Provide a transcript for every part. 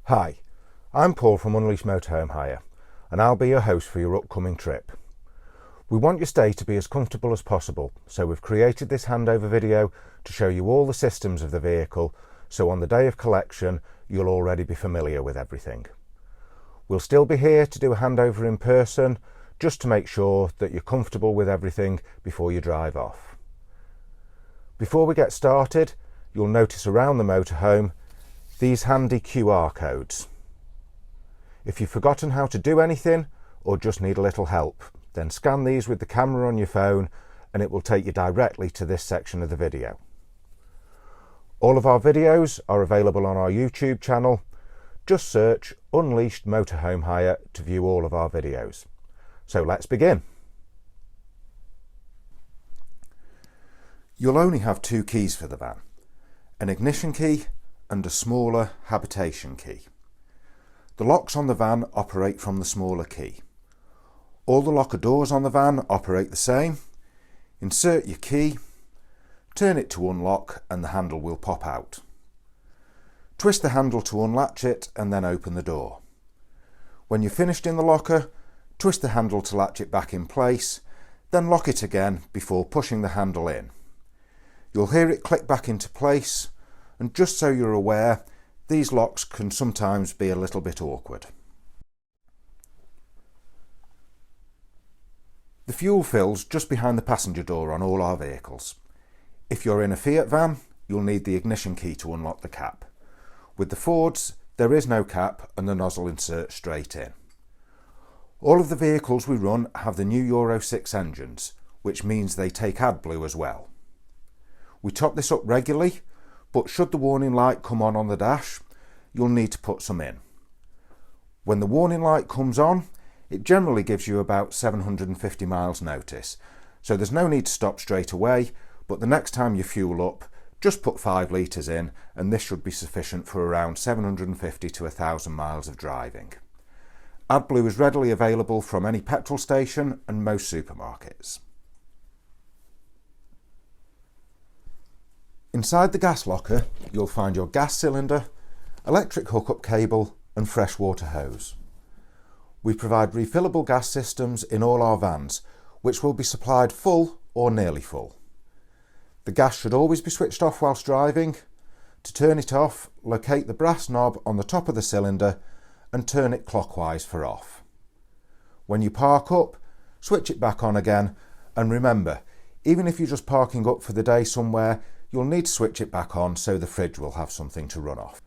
Hi, I'm Paul from Unleashed Motorhome Hire, and I'll be your host for your upcoming trip. We want your stay to be as comfortable as possible, so we've created this handover video to show you all the systems of the vehicle, so on the day of collection you'll already be familiar with everything. We'll still be here to do a handover in person, just to make sure that you're comfortable with everything before you drive off. Before we get started, you'll notice around the motorhome these handy QR codes. If you've forgotten how to do anything or just need a little help, then scan these with the camera on your phone and it will take you directly to this section of the video. All of our videos are available on our YouTube channel. Just search Unleashed Motorhome Hire to view all of our videos. So let's begin. You'll only have two keys for the van, an ignition key and a smaller habitation key. The locks on the van operate from the smaller key. All the locker doors on the van operate the same. Insert your key, turn it to unlock and the handle will pop out. Twist the handle to unlatch it and then open the door. When you're finished in the locker, twist the handle to latch it back in place, then lock it again before pushing the handle in. You'll hear it click back into place, and just so you're aware, these locks can sometimes be a little bit awkward. The fuel fills just behind the passenger door on all our vehicles. If you're in a Fiat van, you'll need the ignition key to unlock the cap. With the Fords, there is no cap and the nozzle inserts straight in. All of the vehicles we run have the new Euro 6 engines, which means they take AdBlue as well. We top this up regularly, but should the warning light come on the dash, you'll need to put some in. When the warning light comes on, it generally gives you about 750 miles notice, so there's no need to stop straight away, but the next time you fuel up, just put 5 litres in and this should be sufficient for around 750 to 1,000 miles of driving. AdBlue is readily available from any petrol station and most supermarkets. Inside the gas locker, you'll find your gas cylinder, electric hookup cable and freshwater hose. We provide refillable gas systems in all our vans, which will be supplied full or nearly full. The gas should always be switched off whilst driving. To turn it off, locate the brass knob on the top of the cylinder and turn it clockwise for off. When you park up, switch it back on again, and remember, even if you're just parking up for the day somewhere, you'll need to switch it back on so the fridge will have something to run off.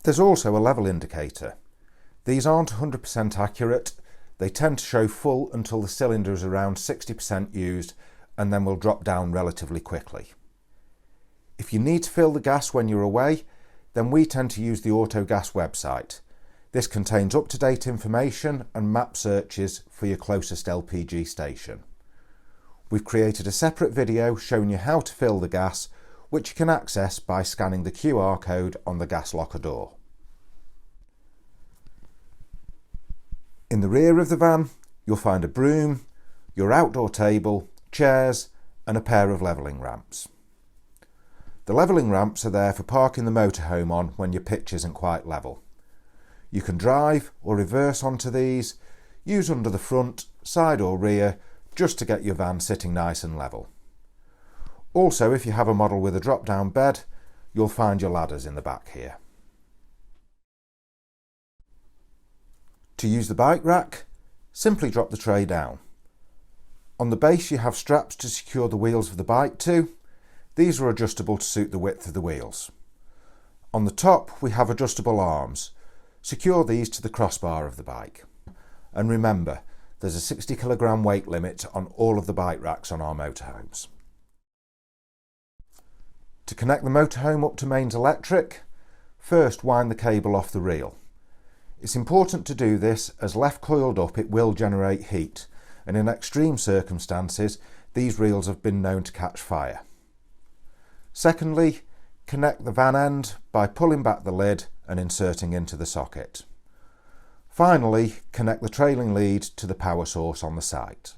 There's also a level indicator. These aren't 100% accurate. They tend to show full until the cylinder is around 60% used and then will drop down relatively quickly. If you need to fill the gas when you're away, then we tend to use the Autogas website. This contains up-to-date information and map searches for your closest LPG station. We've created a separate video showing you how to fill the gas, which you can access by scanning the QR code on the gas locker door. In the rear of the van, you'll find a broom, your outdoor table, chairs and a pair of levelling ramps. The levelling ramps are there for parking the motorhome on when your pitch isn't quite level. You can drive or reverse onto these, use under the front, side or rear, just to get your van sitting nice and level. Also, if you have a model with a drop-down bed, you'll find your ladders in the back here. To use the bike rack, simply drop the tray down. On the base you have straps to secure the wheels of the bike to. These are adjustable to suit the width of the wheels. On the top we have adjustable arms. Secure these to the crossbar of the bike. And remember, there's a 60 kilogram weight limit on all of the bike racks on our motorhomes. To connect the motorhome up to mains electric, first wind the cable off the reel. It's important to do this as left coiled up it will generate heat, and in extreme circumstances these reels have been known to catch fire. Secondly, connect the van end by pulling back the lid and inserting into the socket. Finally, connect the trailing lead to the power source on the site.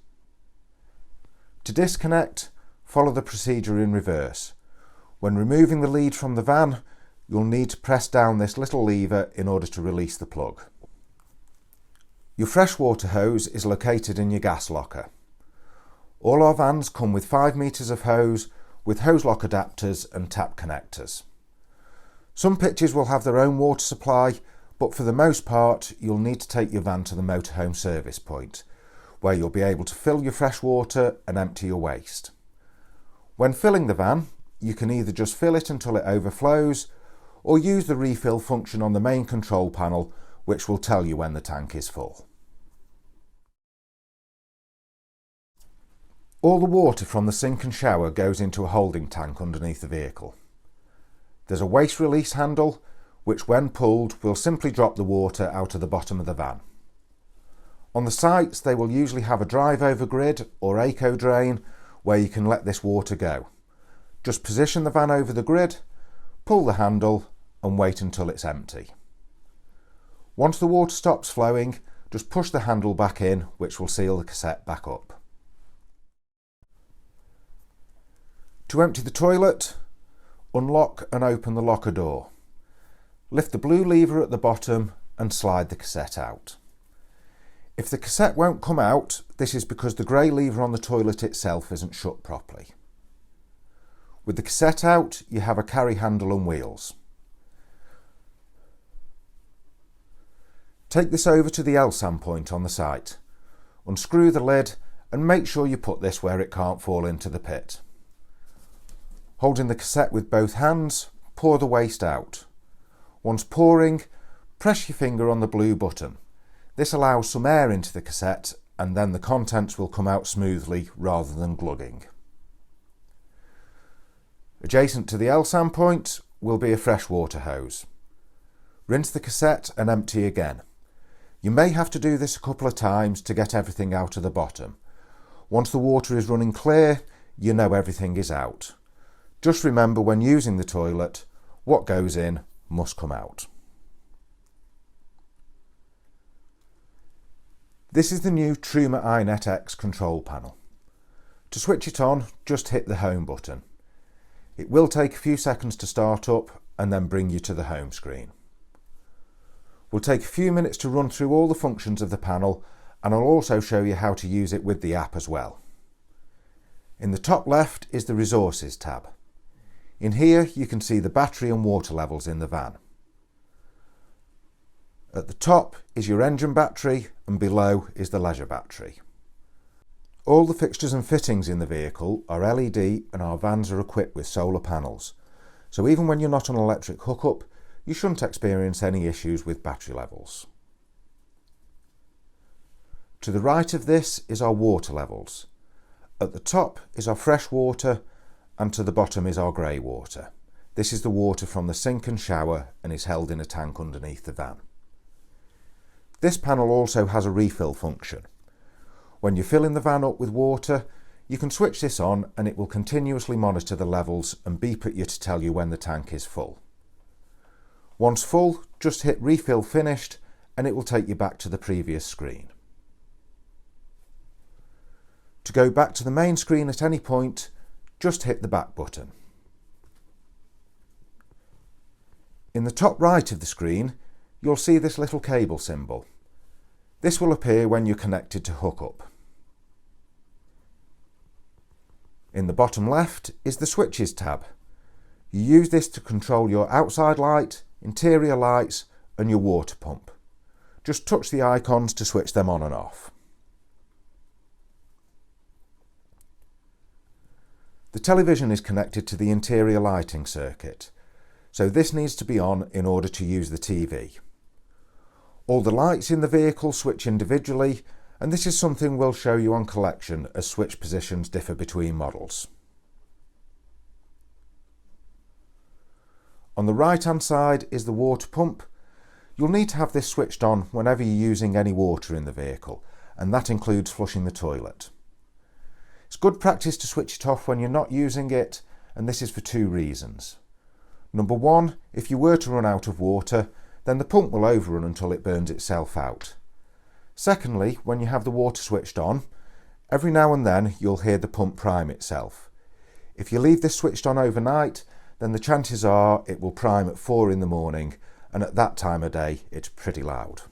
To disconnect, follow the procedure in reverse. When removing the lead from the van, you'll need to press down this little lever in order to release the plug. Your freshwater hose is located in your gas locker. All our vans come with 5 metres of hose with hose lock adapters and tap connectors. Some pitches will have their own water supply, but for the most part you'll need to take your van to the motorhome service point, where you'll be able to fill your fresh water and empty your waste. When filling the van, you can either just fill it until it overflows, or use the refill function on the main control panel, which will tell you when the tank is full. All the water from the sink and shower goes into a holding tank underneath the vehicle. There's a waste release handle, which when pulled will simply drop the water out of the bottom of the van. On the sites they will usually have a drive over grid or eco drain where you can let this water go. Just position the van over the grid, pull the handle and wait until it's empty. Once the water stops flowing, just push the handle back in, which will seal the cassette back up. To empty the toilet, unlock and open the locker door. Lift the blue lever at the bottom and slide the cassette out. If the cassette won't come out, this is because the grey lever on the toilet itself isn't shut properly. With the cassette out, you have a carry handle and wheels. Take this over to the LSAN point on the site. Unscrew the lid and make sure you put this where it can't fall into the pit. Holding the cassette with both hands, pour the waste out. Once pouring, press your finger on the blue button. This allows some air into the cassette and then the contents will come out smoothly rather than glugging. Adjacent to the LSAN point will be a freshwater hose. Rinse the cassette and empty again. You may have to do this a couple of times to get everything out of the bottom. Once the water is running clear, you know everything is out. Just remember when using the toilet, what goes in must come out. This is the new Truma iNet X control panel. To switch it on, just hit the home button. It will take a few seconds to start up and then bring you to the home screen. We'll take a few minutes to run through all the functions of the panel and I'll also show you how to use it with the app as well. In the top left is the Resources tab. In here you can see the battery and water levels in the van. At the top is your engine battery and below is the leisure battery. All the fixtures and fittings in the vehicle are LED and our vans are equipped with solar panels. So even when you're not on an electric hookup, you shouldn't experience any issues with battery levels. To the right of this is our water levels. At the top is our fresh water and to the bottom is our grey water. This is the water from the sink and shower and is held in a tank underneath the van. This panel also has a refill function. When you're filling the van up with water, you can switch this on and it will continuously monitor the levels and beep at you to tell you when the tank is full. Once full, just hit Refill Finished and it will take you back to the previous screen. To go back to the main screen at any point, just hit the back button. In the top right of the screen, you'll see this little cable symbol. This will appear when you're connected to hookup. In the bottom left is the Switches tab. You use this to control your outside light, interior lights and your water pump. Just touch the icons to switch them on and off. The television is connected to the interior lighting circuit, so this needs to be on in order to use the TV. All the lights in the vehicle switch individually, and this is something we'll show you on collection as switch positions differ between models. On the right hand side is the water pump. You'll need to have this switched on whenever you're using any water in the vehicle, and that includes flushing the toilet. It's good practice to switch it off when you're not using it, and this is for two reasons. Number one, if you were to run out of water, then the pump will overrun until it burns itself out. Secondly, when you have the water switched on, every now and then you'll hear the pump prime itself. If you leave this switched on overnight, then the chances are it will prime at 4 in the morning, and at that time of day it's pretty loud.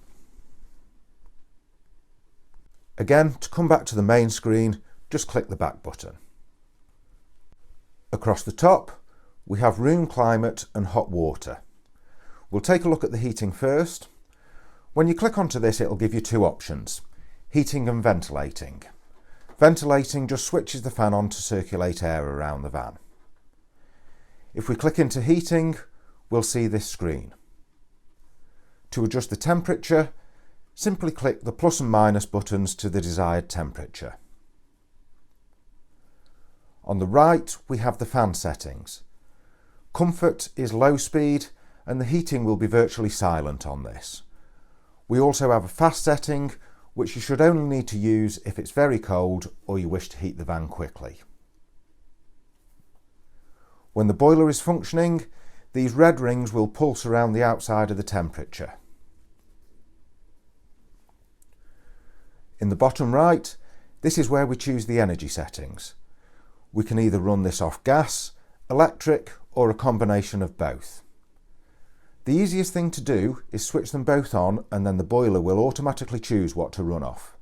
Again, to come back to the main screen, just click the back button. Across the top, we have room climate and hot water. We'll take a look at the heating first. When you click onto this, it'll give you two options, heating and ventilating. Ventilating just switches the fan on to circulate air around the van. If we click into heating, we'll see this screen. To adjust the temperature, simply click the plus and minus buttons to the desired temperature. On the right, we have the fan settings. Comfort is low speed, and the heating will be virtually silent on this. We also have a fast setting, which you should only need to use if it's very cold or you wish to heat the van quickly. When the boiler is functioning, these red rings will pulse around the outside of the temperature. In the bottom right, this is where we choose the energy settings. We can either run this off gas, electric, or a combination of both. The easiest thing to do is switch them both on, and then the boiler will automatically choose what to run off.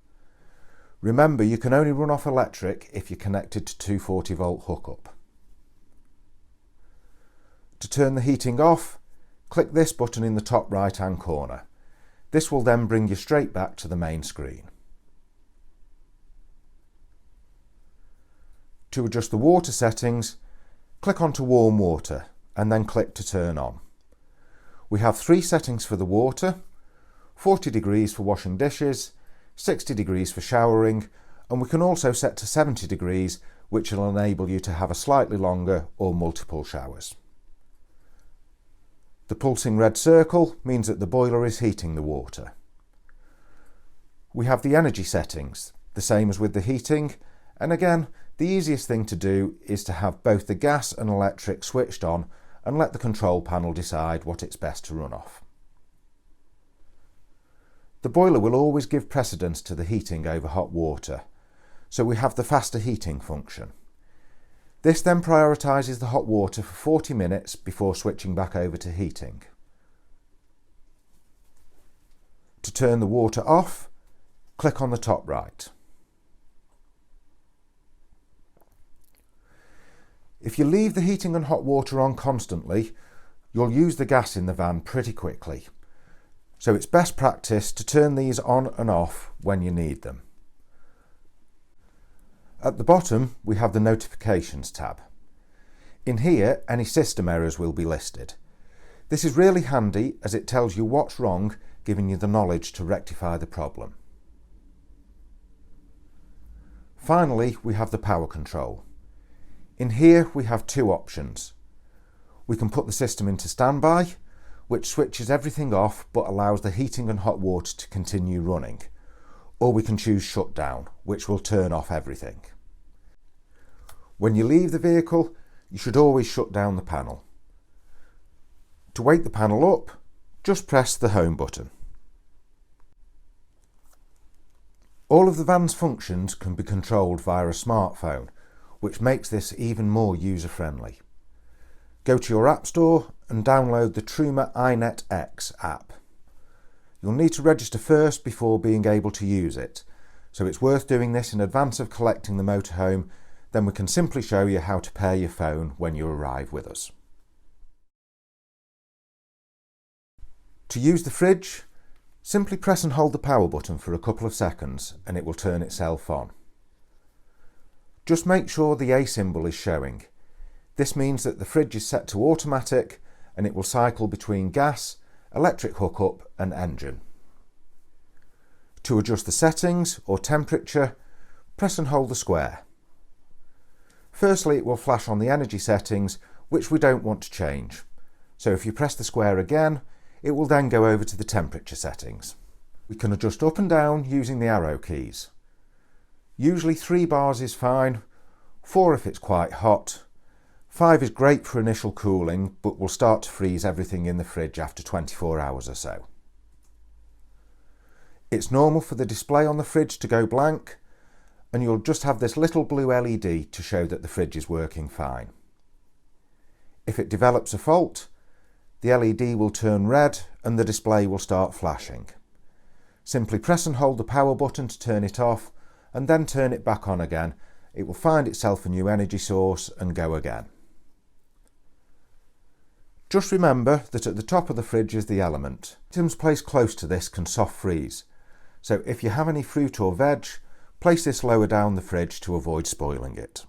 Remember, you can only run off electric if you're connected to 240 volt hookup. To turn the heating off, click this button in the top right hand corner. This will then bring you straight back to the main screen. To adjust the water settings, click onto warm water and then click to turn on. We have 3 settings for the water, 40 degrees for washing dishes, 60 degrees for showering, and we can also set to 70 degrees, which will enable you to have a slightly longer or multiple showers. The pulsing red circle means that the boiler is heating the water. We have the energy settings, the same as with the heating, and again, the easiest thing to do is to have both the gas and electric switched on and let the control panel decide what it's best to run off. The boiler will always give precedence to the heating over hot water, so we have the faster heating function. This then prioritises the hot water for 40 minutes before switching back over to heating. To turn the water off, click on the top right. If you leave the heating and hot water on constantly, you'll use the gas in the van pretty quickly. So it's best practice to turn these on and off when you need them. At the bottom, we have the Notifications tab. In here, any system errors will be listed. This is really handy as it tells you what's wrong, giving you the knowledge to rectify the problem. Finally, we have the power control. In here we have 2 options. We can put the system into standby, which switches everything off but allows the heating and hot water to continue running, or we can choose shutdown, which will turn off everything. When you leave the vehicle, you should always shut down the panel. To wake the panel up, just press the home button. All of the van's functions can be controlled via a smartphone, which makes this even more user-friendly. Go to your App Store and download the Truma iNet X app. You'll need to register first before being able to use it, so it's worth doing this in advance of collecting the motorhome, then we can simply show you how to pair your phone when you arrive with us. To use the fridge, simply press and hold the power button for a couple of seconds and it will turn itself on. Just make sure the A symbol is showing. This means that the fridge is set to automatic and it will cycle between gas, electric hookup and engine. To adjust the settings or temperature, press and hold the square. Firstly, it will flash on the energy settings, which we don't want to change. So if you press the square again, it will then go over to the temperature settings. We can adjust up and down using the arrow keys. Usually 3 bars is fine, 4 if it's quite hot, 5 is great for initial cooling but will start to freeze everything in the fridge after 24 hours or so. It's normal for the display on the fridge to go blank and you'll just have this little blue LED to show that the fridge is working fine. If it develops a fault, the LED will turn red and the display will start flashing. Simply press and hold the power button to turn it off and then turn it back on again. It will find itself a new energy source and go again. Just remember that at the top of the fridge is the element. Items placed close to this can soft freeze, so if you have any fruit or veg, place this lower down the fridge to avoid spoiling it.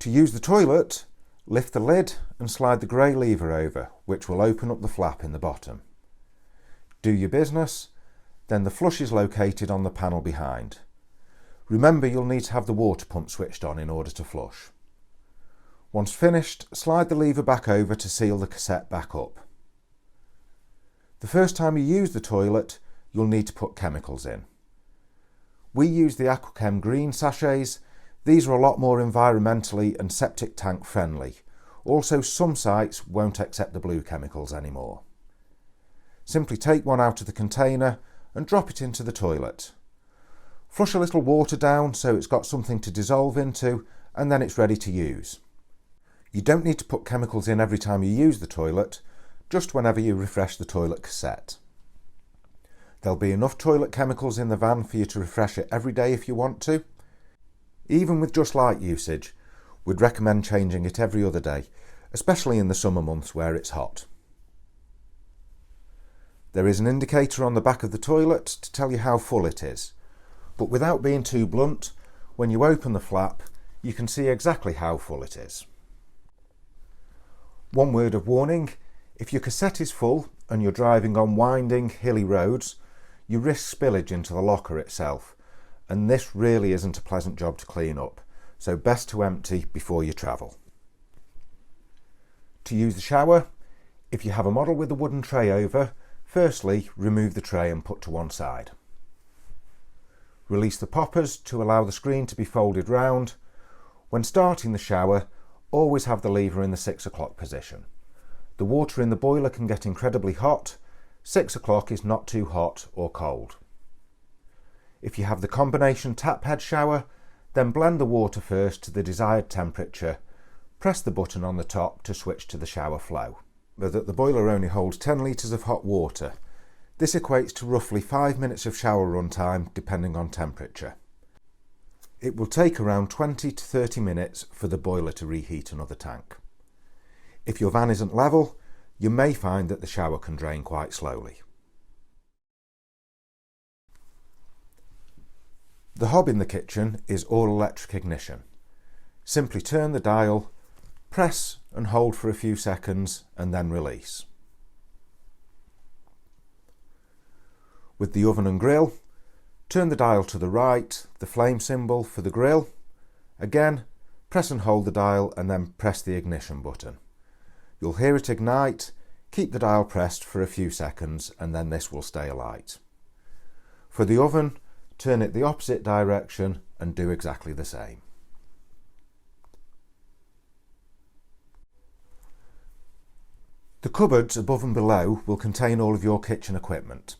To use the toilet, lift the lid and slide the grey lever over, which will open up the flap in the bottom. Do your business, then the flush is located on the panel behind. Remember, you'll need to have the water pump switched on in order to flush. Once finished, slide the lever back over to seal the cassette back up. The first time you use the toilet, you'll need to put chemicals in. We use the Aquachem green sachets. These are a lot more environmentally and septic tank friendly. Also, some sites won't accept the blue chemicals anymore. Simply take one out of the container and drop it into the toilet. Flush a little water down so it's got something to dissolve into, and then it's ready to use. You don't need to put chemicals in every time you use the toilet, just whenever you refresh the toilet cassette. There'll be enough toilet chemicals in the van for you to refresh it every day if you want to. Even with just light usage, we'd recommend changing it every other day, especially in the summer months where it's hot. There is an indicator on the back of the toilet to tell you how full it is, but without being too blunt, when you open the flap, you can see exactly how full it is. One word of warning: if your cassette is full and you're driving on winding, hilly roads, you risk spillage into the locker itself, and this really isn't a pleasant job to clean up, so best to empty before you travel. To use the shower, if you have a model with a wooden tray over, firstly remove the tray and put to one side. Release the poppers to allow the screen to be folded round. When starting the shower, always have the lever in the 6 o'clock position. The water in the boiler can get incredibly hot. 6 o'clock is not too hot or cold. If you have the combination tap head shower, then blend the water first to the desired temperature. Press the button on the top to switch to the shower flow. But that the boiler only holds 10 litres of hot water. This equates to roughly 5 minutes of shower run time depending on temperature. It will take around 20 to 30 minutes for the boiler to reheat another tank. If your van isn't level, you may find that the shower can drain quite slowly. The hob in the kitchen is all electric ignition. Simply turn the dial, press and hold for a few seconds and then release. With the oven and grill, turn the dial to the right, the flame symbol for the grill. Again, press and hold the dial and then press the ignition button. You'll hear it ignite. Keep the dial pressed for a few seconds and then this will stay alight. For the oven, turn it the opposite direction and do exactly the same. The cupboards above and below will contain all of your kitchen equipment.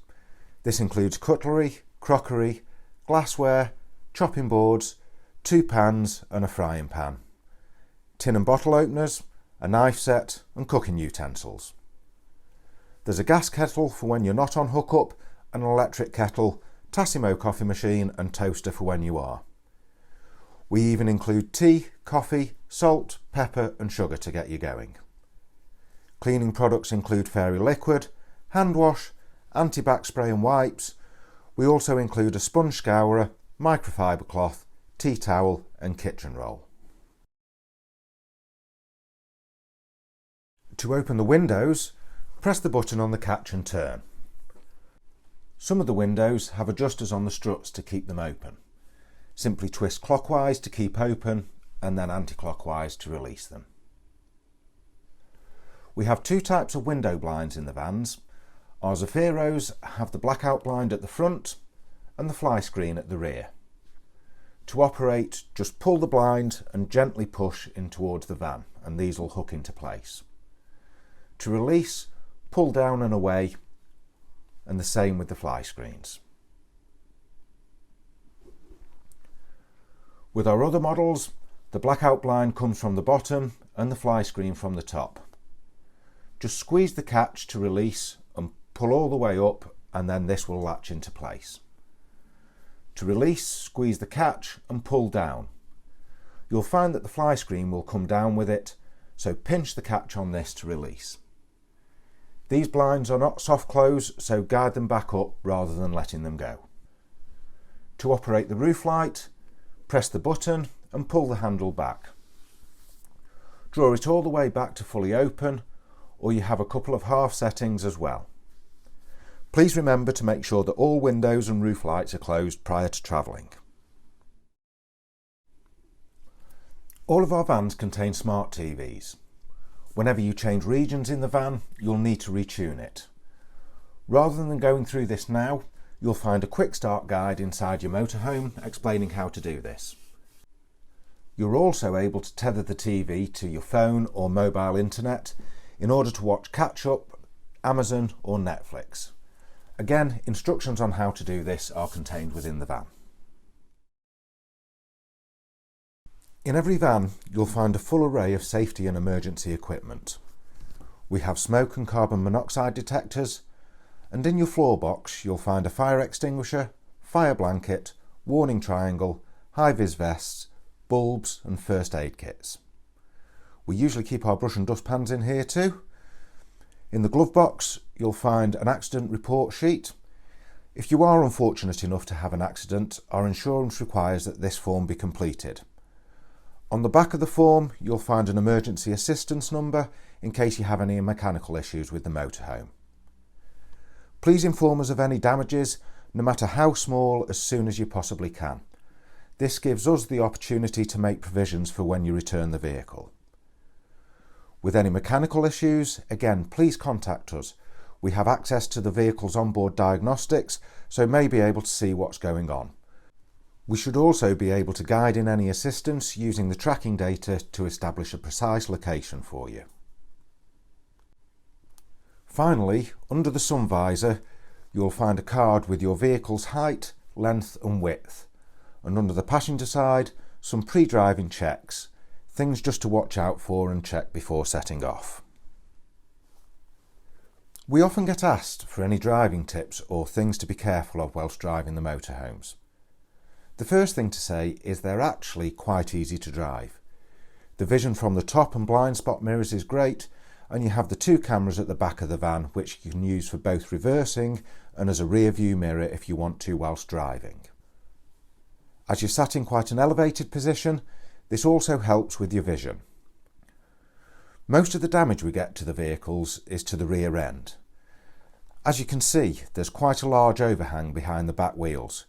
This includes cutlery, crockery, glassware, chopping boards, 2 pans and a frying pan, tin and bottle openers, a knife set and cooking utensils. There's a gas kettle for when you're not on hookup, an electric kettle, Tassimo coffee machine and toaster for when you are. We even include tea, coffee, salt, pepper and sugar to get you going. Cleaning products include fairy liquid, hand wash, anti-bac spray and wipes. We also include a sponge scourer, microfiber cloth, tea towel and kitchen roll. To open the windows, press the button on the catch and turn. Some of the windows have adjusters on the struts to keep them open. Simply twist clockwise to keep open and then anti-clockwise to release them. We have 2 types of window blinds in the vans. Our Zephyros have the blackout blind at the front and the fly screen at the rear. To operate, just pull the blind and gently push in towards the van and these will hook into place. To release, pull down and away, and the same with the fly screens. With our other models, The black outline comes from the bottom and the fly screen from the top. Just squeeze the catch to release and pull all the way up, and then this will latch into place. To release, squeeze the catch and pull down. You'll find that the fly screen will come down with it, so pinch the catch on this to release. These blinds are not soft close, so guide them back up rather than letting them go. To operate the roof light, press the button and pull the handle back. Draw it all the way back to fully open, or you have a couple of half settings as well. Please remember to make sure that all windows and roof lights are closed prior to travelling. All of our vans contain smart TVs. Whenever you change regions in the van, you'll need to retune it. Rather than going through this now, you'll find a quick start guide inside your motorhome explaining how to do this. You're also able to tether the TV to your phone or mobile internet in order to watch catch up, Amazon or Netflix. Again, instructions on how to do this are contained within the van. In every van, you'll find a full array of safety and emergency equipment. We have smoke and carbon monoxide detectors, and in your floor box you'll find a fire extinguisher, fire blanket, warning triangle, high-vis vests, bulbs and first aid kits. We usually keep our brush and dustpans in here too. In the glove box you'll find an accident report sheet. If you are unfortunate enough to have an accident, our insurance requires that this form be completed. On the back of the form you'll find an emergency assistance number in case you have any mechanical issues with the motorhome. Please inform us of any damages, no matter how small, as soon as you possibly can. This gives us the opportunity to make provisions for when you return the vehicle. With any mechanical issues, again, please contact us. We have access to the vehicle's onboard diagnostics, so may be able to see what's going on. We should also be able to guide in any assistance using the tracking data to establish a precise location for you. Finally, under the sun visor, you'll find a card with your vehicle's height, length and width, and under the passenger side, some pre-driving checks, things just to watch out for and check before setting off. We often get asked for any driving tips or things to be careful of whilst driving the motorhomes. The first thing to say is they're actually quite easy to drive. The vision from the top and blind spot mirrors is great, and you have the two cameras at the back of the van which you can use for both reversing and as a rear view mirror if you want to whilst driving. As you're sat in quite an elevated position, this also helps with your vision. Most of the damage we get to the vehicles is to the rear end. As you can see, there's quite a large overhang behind the back wheels.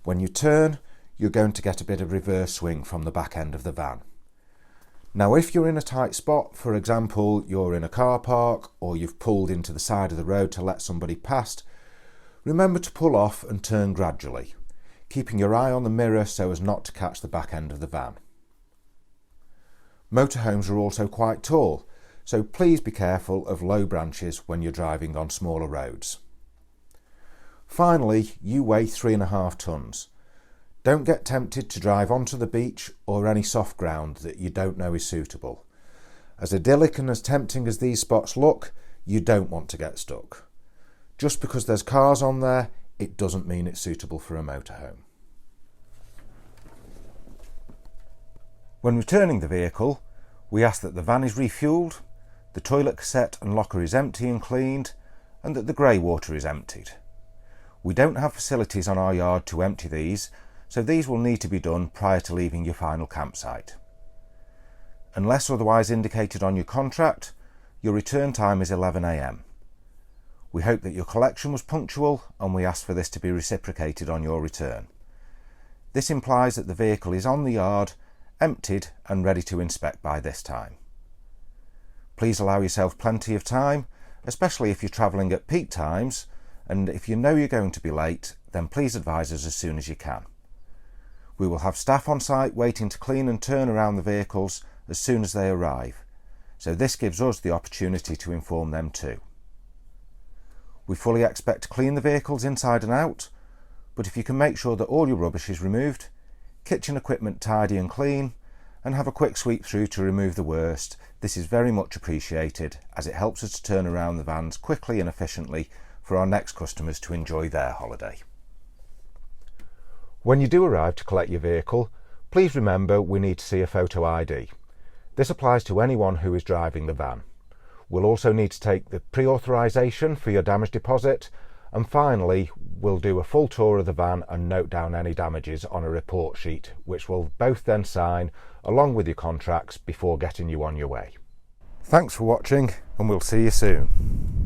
When you turn, you're going to get a bit of reverse swing from the back end of the van. Now if you're in a tight spot, for example you're in a car park or you've pulled into the side of the road to let somebody past, remember to pull off and turn gradually, keeping your eye on the mirror so as not to catch the back end of the van. Motorhomes are also quite tall, so please be careful of low branches when you're driving on smaller roads. Finally, you weigh 3.5 tons. Don't get tempted to drive onto the beach or any soft ground that you don't know is suitable. As idyllic and as tempting as these spots look, you don't want to get stuck. Just because there's cars on there, it doesn't mean it's suitable for a motorhome. When returning the vehicle, we ask that the van is refuelled, the toilet cassette and locker is empty and cleaned, and that the grey water is emptied. We don't have facilities on our yard to empty these, so these will need to be done prior to leaving your final campsite. Unless otherwise indicated on your contract, your return time is 11 AM. We hope that your collection was punctual and we ask for this to be reciprocated on your return. This implies that the vehicle is on the yard, emptied and ready to inspect by this time. Please allow yourself plenty of time, especially if you're travelling at peak times, and if you know you're going to be late, then please advise us as soon as you can. We will have staff on site waiting to clean and turn around the vehicles as soon as they arrive, so this gives us the opportunity to inform them too. We fully expect to clean the vehicles inside and out, but if you can make sure that all your rubbish is removed, kitchen equipment tidy and clean, and have a quick sweep through to remove the worst, this is very much appreciated as it helps us to turn around the vans quickly and efficiently for our next customers to enjoy their holiday. When you do arrive to collect your vehicle, please remember we need to see a photo ID. This applies to anyone who is driving the van. We'll also need to take the pre-authorisation for your damage deposit, and finally we'll do a full tour of the van and note down any damages on a report sheet, which we'll both then sign along with your contracts before getting you on your way. Thanks for watching, and we'll see you soon.